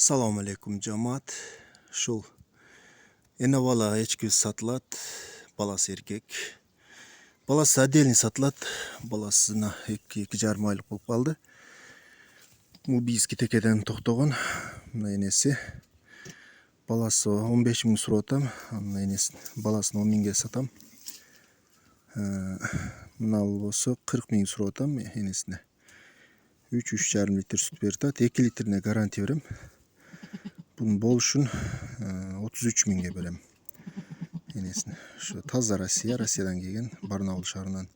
Assalamu alaikum жамаат. Шул эне бала эчки сатылат, баласы эркек. Баласы отдельный сатылат, баласына 2,5 айлык болуп калды. Бул бийиски текеден токтогон. Мына энеси. Баласы 15 миң сурап атам, анын энесин баласын 10 миңге сатам. Мына болсо 40 миң сурап атам энесине. 3,5 литр сүт берип атат. 2 литрине гарантия берем. Bunun болушун 33 миңге берем. Энесин. Şu таза Россиядан келген, Барнаул шаарынан.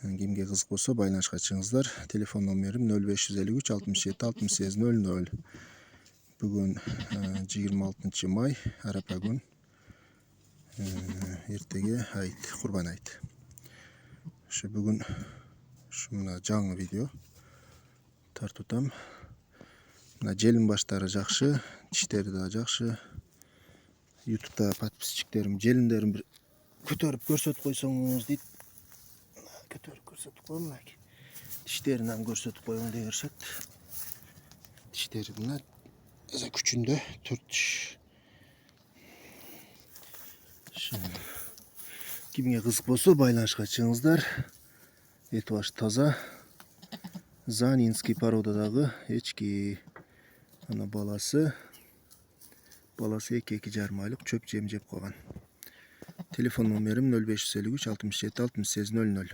Кимге кызык болсо байланышка чыгыңыздар. Телефон номерим 0553 67 68 00. Бүгүн 26 май, арапа күн. Эртеге айт, Курбан айт. Şu бүгүн мына жаңы видео тартып. Мына желин баштары жакшы, тиштери да жакшы. YouTube'da подписчиктерим желиндерин бир көтөрүп көрсөтүп койсоңуз дейт. Көтөрүп көрсөтүп коем мынакей. Тиштеринен көрсөтүп койгон деп беришет. Тиштери мына күчүндө 4 тиш. Кимге кызык болсо байланышка чыгыңыздар. Эти башы таза. Занинский породадагы эчки. Ана баласы 2,5 айлык чөп жем жеп койгон. Телефон номерим 0553 67 68 00.